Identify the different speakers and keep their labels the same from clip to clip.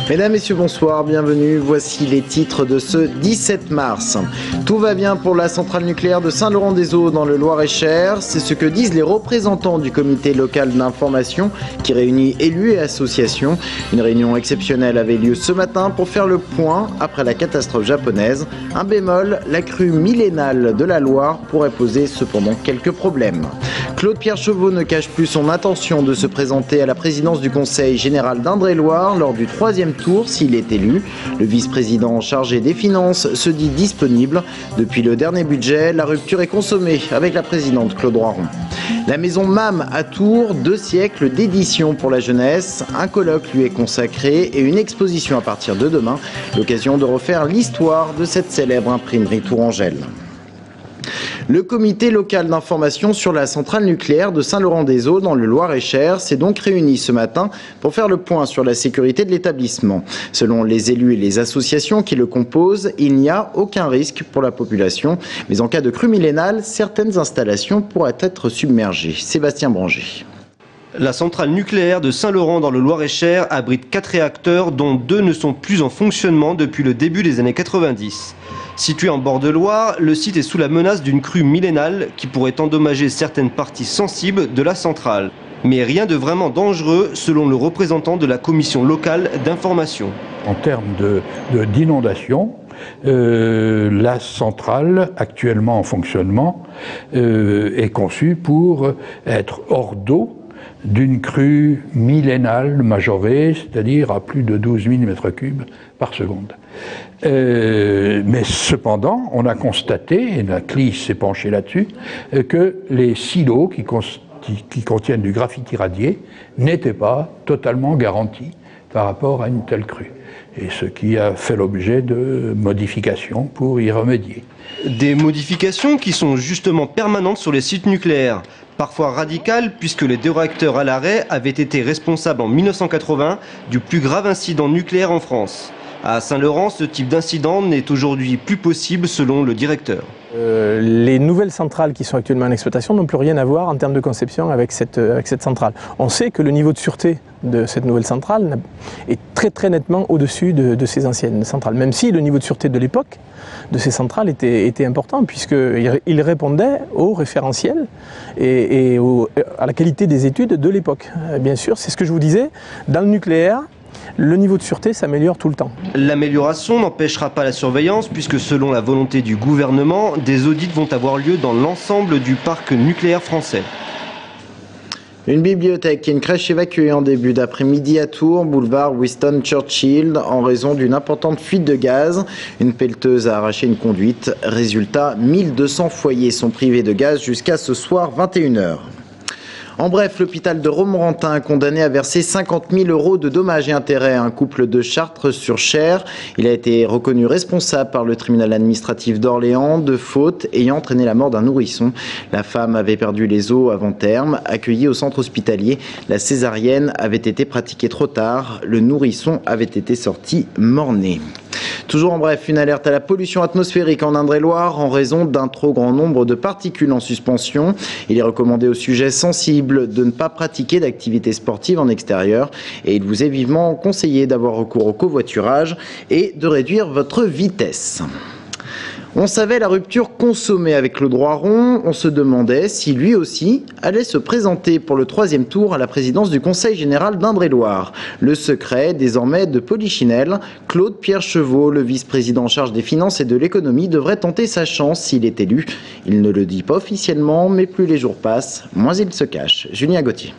Speaker 1: Mesdames, Messieurs, bonsoir, bienvenue. Voici les titres de ce 17 mars. Tout va bien pour la centrale nucléaire de Saint-Laurent-des-Eaux dans le Loir-et-Cher. C'est ce que disent les représentants du comité local d'information qui réunit élus et associations. Une réunion exceptionnelle avait lieu ce matin pour faire le point après la catastrophe japonaise. Un bémol, la crue millénale de la Loire pourrait poser cependant quelques problèmes. Claude-Pierre Chevaux ne cache plus son intention de se présenter à la présidence du Conseil général d'Indre-et-Loire lors du 3e tour s'il est élu. Le vice-président chargé des Finances se dit disponible. Depuis le dernier budget, la rupture est consommée avec la présidente Claude Roiron. La maison MAM à Tours, 2 siècles d'édition pour la jeunesse. Un colloque lui est consacré et une exposition à partir de demain. L'occasion de refaire l'histoire de cette célèbre imprimerie tourangelle. Le comité local d'information sur la centrale nucléaire de Saint-Laurent-des-Eaux dans le Loir-et-Cher s'est donc réuni ce matin pour faire le point sur la sécurité de l'établissement. Selon les élus et les associations qui le composent, il n'y a aucun risque pour la population. Mais en cas de crue millénale, certaines installations pourraient être submergées. Sébastien Branger.
Speaker 2: La centrale nucléaire de Saint-Laurent dans le Loir-et-Cher abrite 4 réacteurs dont 2 ne sont plus en fonctionnement depuis le début des années 90. Situé en bord de Loire, le site est sous la menace d'une crue millénale qui pourrait endommager certaines parties sensibles de la centrale. Mais rien de vraiment dangereux selon le représentant de la commission locale d'information.
Speaker 3: En termes d'inondation, la centrale actuellement en fonctionnement est conçue pour être hors d'eau d'une crue millénale majorée, c'est-à-dire à plus de 12 000 m3 par seconde. Mais cependant, on a constaté, et la CLIS s'est penchée là-dessus, que les silos qui contiennent du graphite irradié n'étaient pas totalement garantis par rapport à une telle crue. Et ce qui a fait l'objet de modifications pour y remédier.
Speaker 2: Des modifications qui sont justement permanentes sur les sites nucléaires. Parfois radicales puisque les 2 réacteurs à l'arrêt avaient été responsables en 1980 du plus grave incident nucléaire en France. À Saint-Laurent, ce type d'incident n'est aujourd'hui plus possible selon le directeur.
Speaker 4: Les nouvelles centrales qui sont actuellement en exploitation n'ont plus rien à voir en termes de conception avec cette centrale. On sait que le niveau de sûreté de cette nouvelle centrale est très nettement au-dessus de ces anciennes centrales, même si le niveau de sûreté de l'époque de ces centrales était important puisqu'il répondait au référentiel et à la qualité des études de l'époque. Bien sûr, c'est ce que je vous disais, dans le nucléaire, le niveau de sûreté s'améliore tout le temps.
Speaker 2: L'amélioration n'empêchera pas la surveillance puisque selon la volonté du gouvernement, des audits vont avoir lieu dans l'ensemble du parc nucléaire français.
Speaker 1: Une bibliothèque et une crèche évacuées en début d'après-midi à Tours, boulevard Winston Churchill, en raison d'une importante fuite de gaz. Une pelleteuse a arraché une conduite. Résultat, 1200 foyers sont privés de gaz jusqu'à ce soir 21h. En bref, l'hôpital de Romorantin a condamné à verser 50 000 € de dommages et intérêts à un couple de Chartres-sur-Cher. Il a été reconnu responsable par le tribunal administratif d'Orléans de faute ayant entraîné la mort d'un nourrisson. La femme avait perdu les os avant terme. Accueillie au centre hospitalier, la césarienne avait été pratiquée trop tard. Le nourrisson avait été sorti mort-né. Toujours en bref, une alerte à la pollution atmosphérique en Indre-et-Loire en raison d'un trop grand nombre de particules en suspension. Il est recommandé aux sujets sensibles de ne pas pratiquer d'activités sportives en extérieur et il vous est vivement conseillé d'avoir recours au covoiturage et de réduire votre vitesse. On savait la rupture consommée avec Claude Roiron, on se demandait si lui aussi allait se présenter pour le 3e tour à la présidence du Conseil général d'Indre-et-Loire. Le secret, désormais de Polichinelle, Claude-Pierre Chevaux, le vice-président en charge des finances et de l'économie, devrait tenter sa chance s'il est élu. Il ne le dit pas officiellement, mais plus les jours passent, moins il se cache. Julien Gauthier.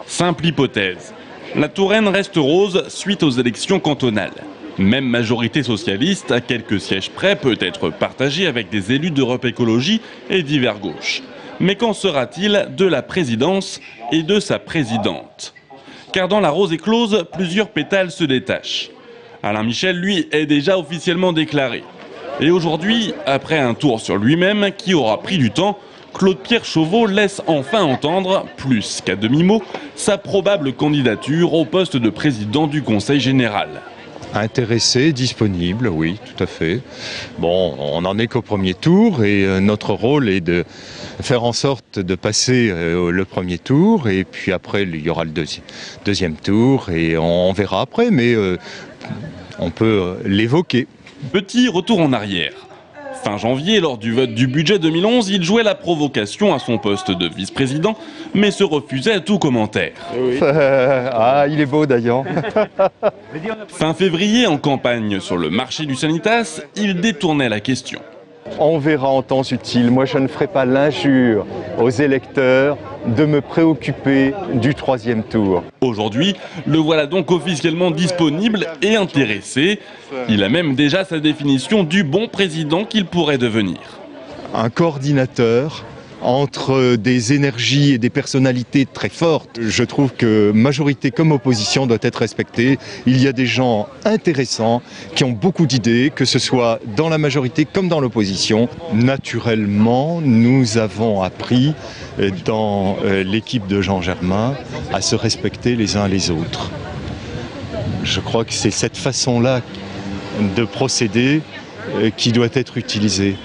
Speaker 5: Simple hypothèse. La Touraine reste rose suite aux élections cantonales. Même majorité socialiste, à quelques sièges près, peut être partagée avec des élus d'Europe Écologie et divers gauche. Mais qu'en sera-t-il de la présidence et de sa présidente? Car dans la rose éclose, plusieurs pétales se détachent. Alain Michel, lui, est déjà officiellement déclaré. Et aujourd'hui, après un tour sur lui-même qui aura pris du temps, Claude-Pierre Chevaux laisse enfin entendre, plus qu'à demi-mot, sa probable candidature au poste de président du Conseil général.
Speaker 6: Intéressé, disponible, oui, tout à fait. Bon, on n'en est qu'au premier tour et notre rôle est de faire en sorte de passer le premier tour et puis après il y aura le deuxième tour et on verra après, mais on peut l'évoquer.
Speaker 5: Petit retour en arrière. Fin janvier, lors du vote du budget 2011, il jouait la provocation à son poste de vice-président, mais se refusait à tout commentaire.
Speaker 6: Ah, il est beau d'ailleurs.
Speaker 5: Fin février, en campagne sur le marché du Sanitas, il détournait la question.
Speaker 6: On verra en temps utile. Moi, je ne ferai pas l'injure aux électeurs de me préoccuper du troisième tour.
Speaker 5: Aujourd'hui, le voilà donc officiellement disponible et intéressé. Il a même déjà sa définition du bon président qu'il pourrait devenir.
Speaker 6: Un coordinateur entre des énergies et des personnalités très fortes. Je trouve que majorité comme opposition doit être respectée. Il y a des gens intéressants qui ont beaucoup d'idées, que ce soit dans la majorité comme dans l'opposition. Naturellement, nous avons appris dans l'équipe de Jean Germain à se respecter les uns les autres. Je crois que c'est cette façon-là de procéder qui doit être utilisée.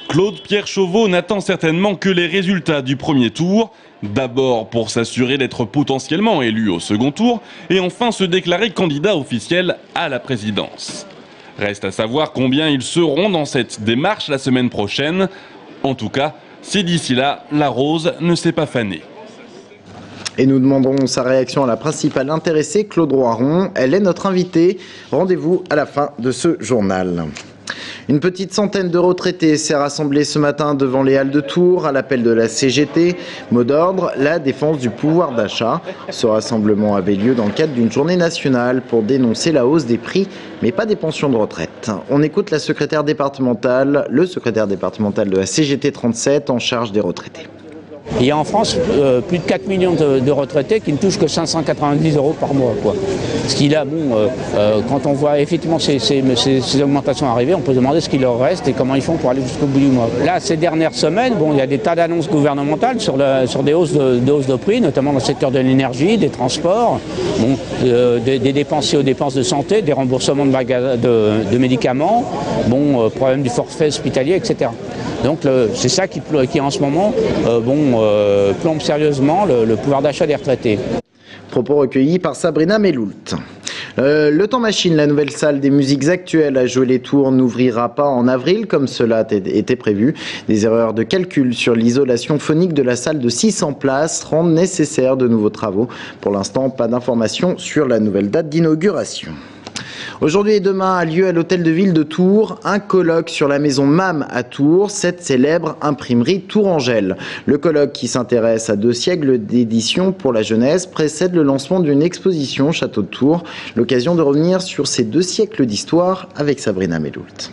Speaker 5: Claude-Pierre Chauveau n'attend certainement que les résultats du premier tour. D'abord pour s'assurer d'être potentiellement élu au second tour et enfin se déclarer candidat officiel à la présidence. Reste à savoir combien ils seront dans cette démarche la semaine prochaine. En tout cas, si d'ici là, la rose ne s'est pas fanée.
Speaker 1: Et nous demanderons sa réaction à la principale intéressée, Claude Roiron. Elle est notre invitée. Rendez-vous à la fin de ce journal. Une petite centaine de retraités s'est rassemblée ce matin devant les Halles de Tours à l'appel de la CGT. Mot d'ordre, la défense du pouvoir d'achat. Ce rassemblement avait lieu dans le cadre d'une journée nationale pour dénoncer la hausse des prix, mais pas des pensions de retraite. On écoute le secrétaire départemental de la CGT 37 en charge des retraités.
Speaker 7: Il y a en France plus de 4 millions de retraités qui ne touchent que 590 € par mois, quoi. Ce qui là, quand on voit effectivement ces augmentations arriver, on peut se demander ce qu'il leur reste et comment ils font pour aller jusqu'au bout du mois. Là, ces dernières semaines, il y a des tas d'annonces gouvernementales sur des hausses de prix, notamment dans le secteur de l'énergie, des transports, des dépenses aux dépenses de santé, des remboursements de médicaments, problème du forfait hospitalier, etc. Donc c'est ça qui en ce moment plombe sérieusement le pouvoir d'achat des retraités.
Speaker 1: Propos recueillis par Sabrina Meloult. Le Temps Machine, la nouvelle salle des musiques actuelles à Jouer-les-Tours, n'ouvrira pas en avril comme cela était prévu. Des erreurs de calcul sur l'isolation phonique de la salle de 600 places rendent nécessaire de nouveaux travaux. Pour l'instant, pas d'informations sur la nouvelle date d'inauguration. Aujourd'hui et demain a lieu à l'hôtel de ville de Tours un colloque sur la maison MAM à Tours, cette célèbre imprimerie tourangelle. Le colloque qui s'intéresse à 2 siècles d'édition pour la jeunesse précède le lancement d'une exposition Château de Tours. L'occasion de revenir sur ces 2 siècles d'histoire avec Sabrina Meloult.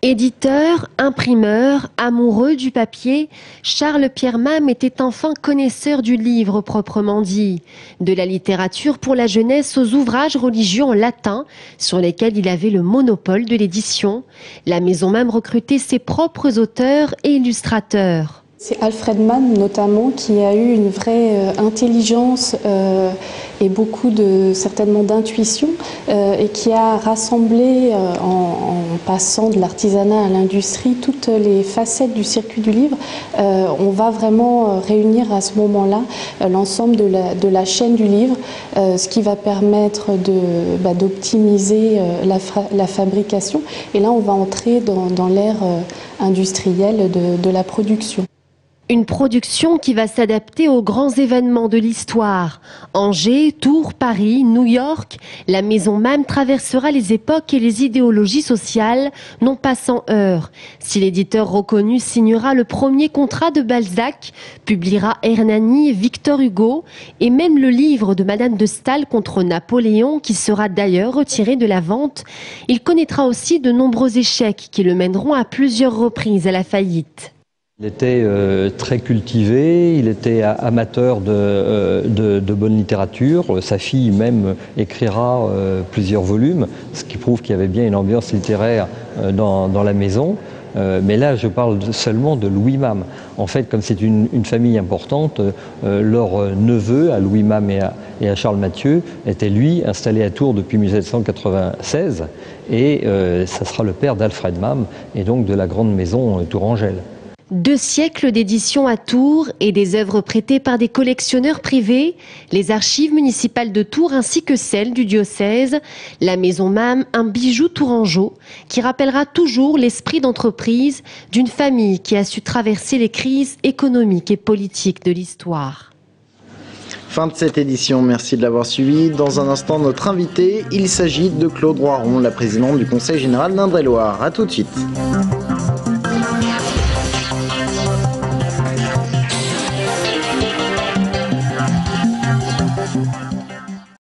Speaker 8: Éditeur, imprimeur, amoureux du papier, Charles-Pierre Mam était enfin connaisseur du livre proprement dit. De la littérature pour la jeunesse aux ouvrages religieux en latin, sur lesquels il avait le monopole de l'édition. La maison Mam recrutait ses propres auteurs et illustrateurs.
Speaker 9: C'est Alfred Mann notamment qui a eu une vraie intelligence et beaucoup certainement d'intuition et qui a rassemblé en passant de l'artisanat à l'industrie toutes les facettes du circuit du livre. On va vraiment réunir à ce moment-là l'ensemble de la chaîne du livre, ce qui va permettre d'optimiser la fabrication. Et là, on va entrer dans l'ère industrielle de la production.
Speaker 8: Une production qui va s'adapter aux grands événements de l'histoire. Angers, Tours, Paris, New York, la maison MAM traversera les époques et les idéologies sociales, non pas sans heurts. Si l'éditeur reconnu signera le premier contrat de Balzac, publiera Hernani, Victor Hugo et même le livre de Madame de Staël contre Napoléon qui sera d'ailleurs retiré de la vente, il connaîtra aussi de nombreux échecs qui le mèneront à plusieurs reprises à la faillite.
Speaker 10: Il était très cultivé, il était amateur de bonne littérature. Sa fille même écrira plusieurs volumes, ce qui prouve qu'il y avait bien une ambiance littéraire dans la maison. Mais là, je parle seulement de Louis Mam. En fait, comme c'est une famille importante, leur neveu, à Louis Mam et à Charles Mathieu, était lui installé à Tours depuis 1796 et ça sera le père d'Alfred Mam et donc de la grande maison Tourangelle.
Speaker 8: 2 siècles d'édition à Tours et des œuvres prêtées par des collectionneurs privés, les archives municipales de Tours ainsi que celles du diocèse, la maison Mam, un bijou tourangeau qui rappellera toujours l'esprit d'entreprise d'une famille qui a su traverser les crises économiques et politiques de l'histoire.
Speaker 1: Fin de cette édition, merci de l'avoir suivi. Dans un instant, notre invité, il s'agit de Claude Roiron, la présidente du Conseil général d'Indre-et-Loire. A tout de suite.